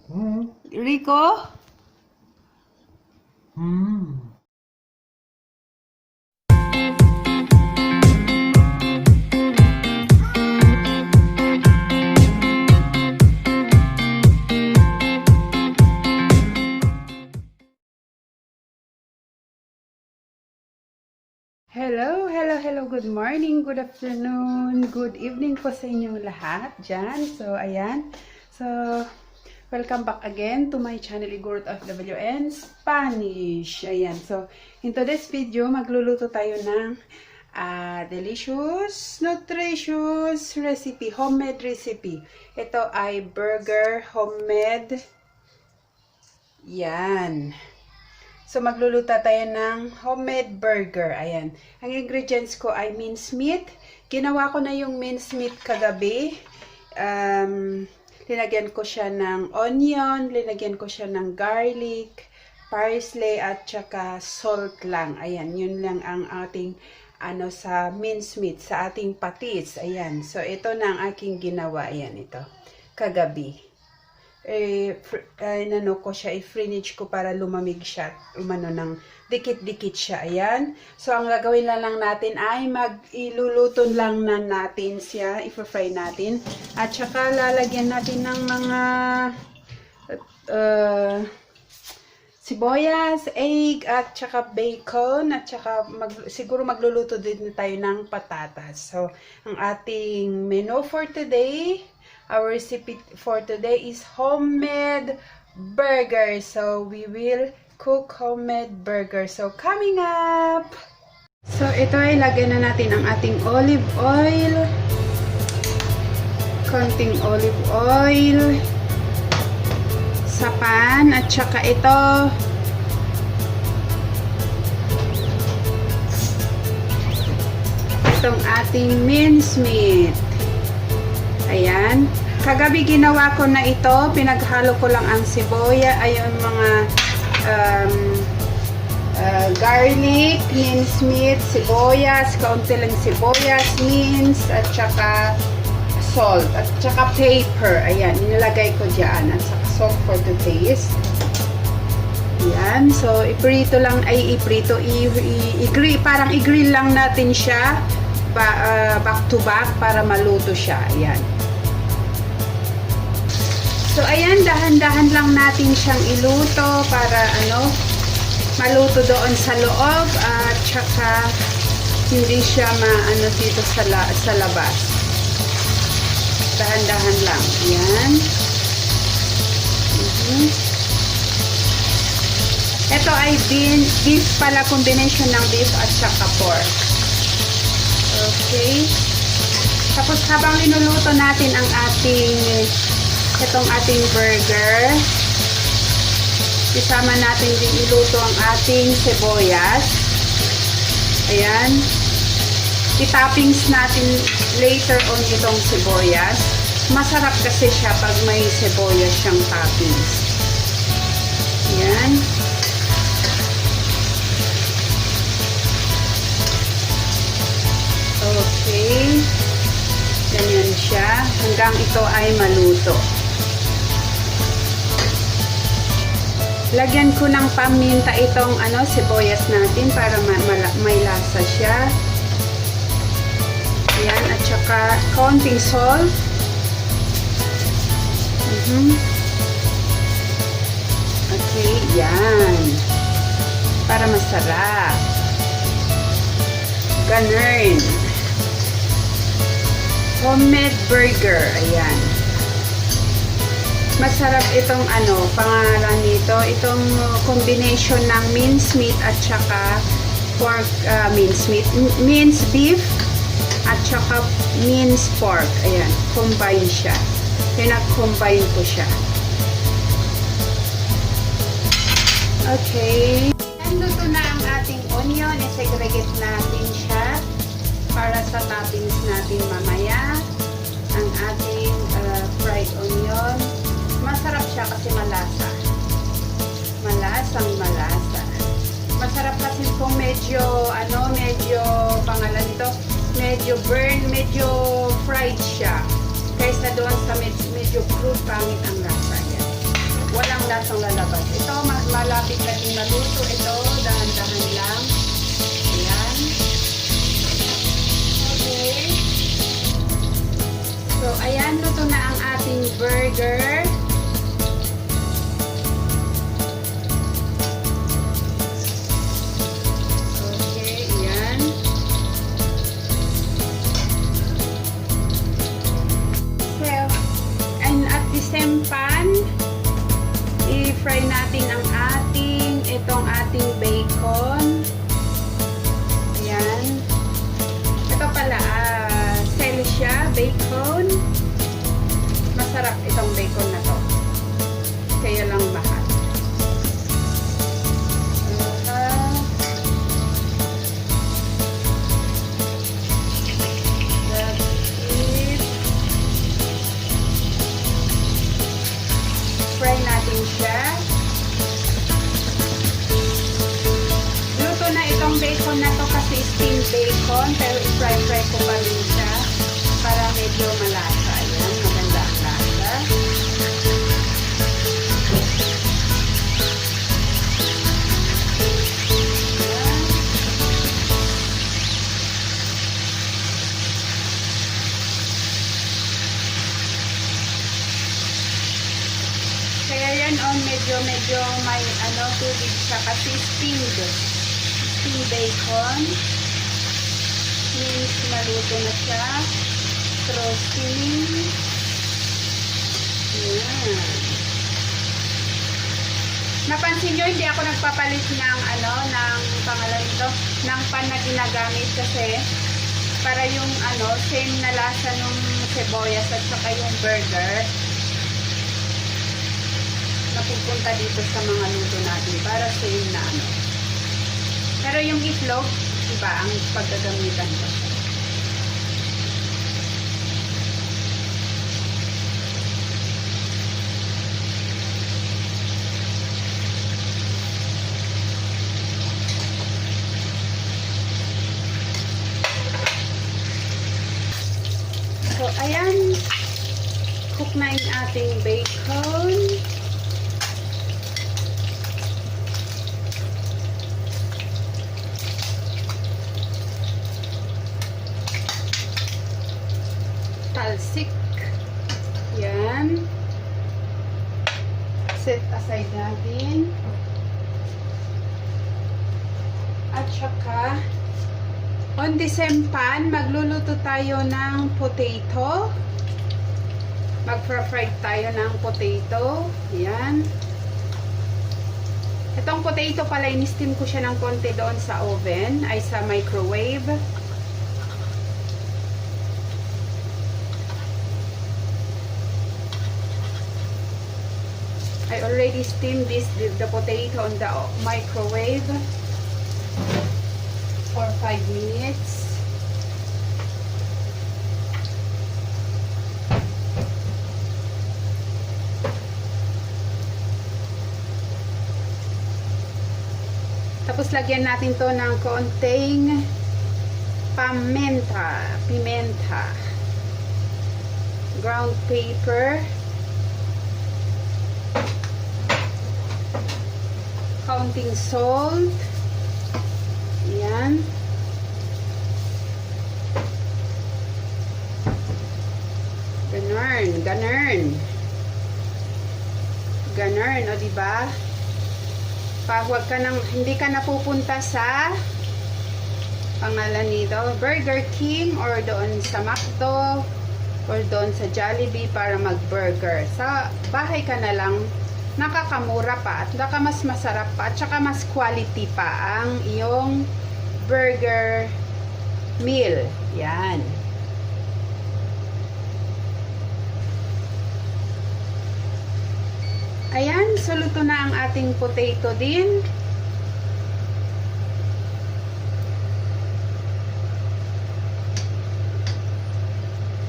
Rico? Hello, good morning, good afternoon, good evening po sa inyong lahat dyan. So, ayan. So, welcome back again to my channel, Igorot FWN Spanish. Ayan. So, in today's video, magluluto tayo ng delicious, nutritious recipe, homemade recipe. Ito ay burger, homemade. Yan. So, magluluto tayo ng homemade burger. Ayan. Ang ingredients ko ay mincemeat. Ginawa ko na yung mincemeat kagabi. Linagyan ko siya ng onion, linagyan ko siya ng garlic, parsley, at saka salt lang. Ayan, yun lang ang ating sa mincemeat, sa ating patis. Ayan. So, ito na ang aking ginawa. Ayan, ito. Kagabi. Ko siya, i-frinage ko para lumamig siya, umano ng dikit-dikit siya. Ayan. So, ang gagawin lang natin ay iluluto lang na natin siya, i-fry natin. At saka lalagyan natin ng mga sibuyas, egg, at saka bacon, at saka siguro magluluto din tayo ng patatas. So, ang ating menu for today, our recipe for today is homemade burger. So, we will cook homemade burger. So, coming up! So, ito ay lagyan na natin ang ating olive oil. Konting olive oil sa pan. At saka ito, itong ating mincemeat. Ayan. Kagabi ginawa ko na ito. Pinaghalo ko lang ang siboya. Ayun, mga garlic, mincemeat, sibuyas, kaunti lang sibuyas, mince, at saka salt, at saka pepper. Ayan, inilagay ko dyan. At saka salt for the taste. Ayan. So, iprito lang, parang i-grill lang natin siya. Back to back para maluto siya. Ayan. So, ayan, dahan-dahan lang natin siyang iluto para, maluto doon sa loob at saka hindi siya dito sa labas. Dahan-dahan lang. Ayan. Ito ay beef pala, combination ng beef at saka pork. Okay. Tapos habang linuluto natin ang itong ating burger, isama natin din iluto ang ating sibuyas. Ayan. I-toppings natin later on itong sibuyas. Masarap kasi siya pag may sibuyas siyang toppings. Ayan. Okay. Ganyan siya. Hanggang ito ay maluto. Lagyan ko ng paminta itong sibuyas natin para may lasa siya. Ayan. At saka konting salt. Okay. Yan. Para masarap. Ganun. Homemade burger. Ayan. Masarap itong pangalan nito. Itong combination ng mincemeat at saka pork, minced beef at saka minced pork. Ayan. Combine siya. Pinag-combine ko siya. Okay. Luto na ang ating onion. I-segregate natin siya para sa toppings natin mamaya. Ang ating fried onion. Masarap siya kasi malasa. Malasa. Masarap kasi kung medyo medyo burn, medyo fried siya. Kaysa doon sa medyo crude, pangit ang lasa yan. walang lasang lalabas. Ito, malapit na din maluto. Ito, dahan-dahan lang. Ayan. Okay. So, ayan, luto na ang ating burger. Same pan, i-fry natin ang itong ating bacon. Ayan. Ito pala, sell siya, bacon. Masarap itong bacon na to. Kaya lang mahal. Fry natin siya. Luto na itong bacon na to kasi steamed bacon, pero i-fry ko pa rin siya para medyo malasa. Ayan, maganda ang lasa. Kaya yan medyo may tubig siya kasi steamed bacon means maluto na siya through steaming. Yan. Napansin nyo, hindi ako nagpapalit ng ng pangalan nito, ng pan na ginagamit kasi para yung same na lasa ng sibuyas at saka yung burger napupunta dito sa mga luto natin para same na Pero yung itlog, iba ang paggagamitan ko. So, ayan. Cook na yung ating bacon. Talsik. Yan. Set aside natin. At saka, on the same pan, magluluto tayo ng potato. Mag-fry tayo ng potato. Yan. Itong potato pala, in-steam ko siya ng konti doon sa oven, ay sa microwave. I already steamed the potato on the microwave for 5 minutes. Tapos lagyan natin to ng konting pimenta, ground pepper, kaunting salt. Ayan. Ganun, o diba? Pag wag ka hindi ka napupunta sa pangalan nito, Burger King or doon sa McDo or doon sa Jollibee para mag-burger. Sa bahay ka na lang, nakakamura pa at mas masarap pa at saka mas quality pa ang iyong burger meal. Yan. Ayan, so luto na ang ating potato din.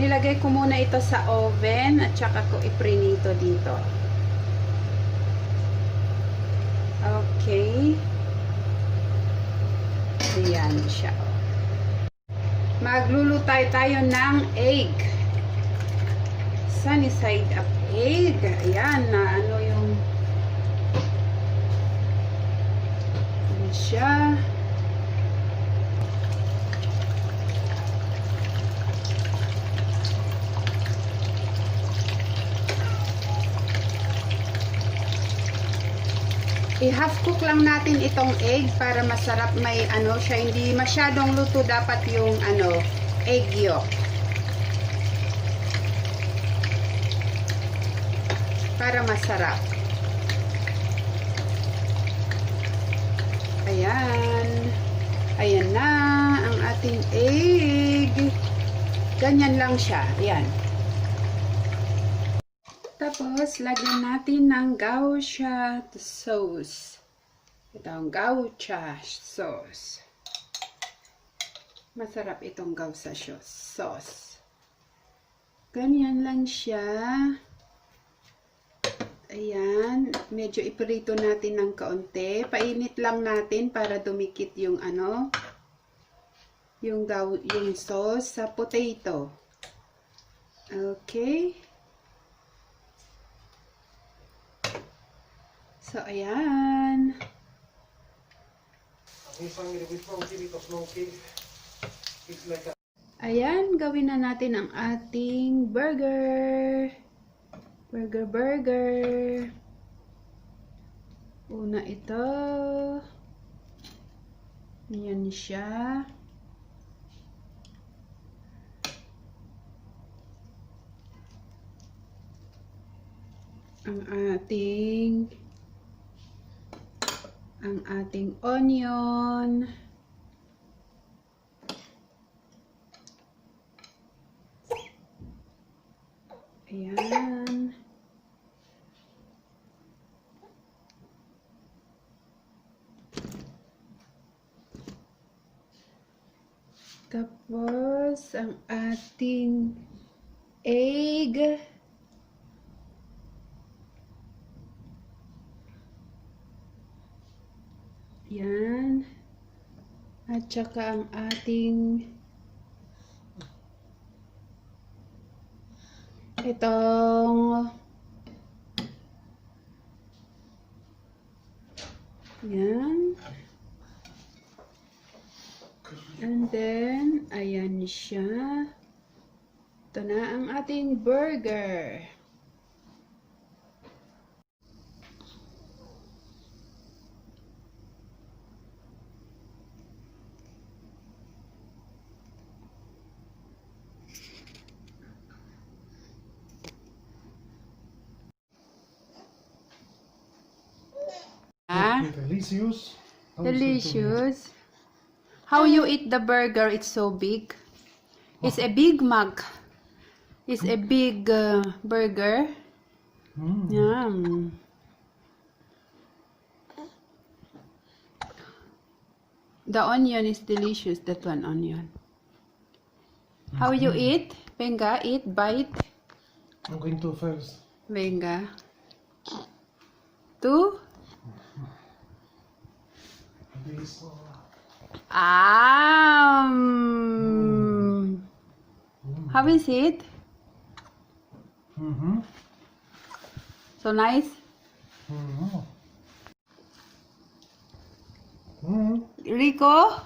Nilagay ko muna ito sa oven at saka ko iprinito dito. Okay. Ayan siya. Maglulutay tayo ng egg. Sunny side up egg. Ayan na yung siya. I-half cook lang natin itong egg para masarap, may ano siya, hindi masyadong luto dapat yung ano, egg yolk. Para masarap. Ayan. Ayan na ang ating egg. Ganyan lang siya. Ayan. Tapos, lagyan natin ng gaucha sauce. Ito ang gaucha sauce. Masarap itong gaucha sauce. Ganyan lang siya. Ayan. Medyo iprito natin ng kaunti. Painit lang natin para dumikit yung ano, yung sauce sa potato. Okay. So, ayan. Ayan, gawin na natin ang ating burger. Burger. Una ito. Ayan siya. Ang ating onion. Ayan. Tapos, ang ating egg. Yan. At saka ang ating itong yan. And then, ayan siya. Ito na ang ating burger. Delicious. Delicious. How you eat the burger? It's so big. It's a Big Mac. It's a big burger. Yum. The onion is delicious. That one onion. How you eat? Venga, eat, bite. I'm going to first. Venga. Two. This. How is it? So nice. Rico?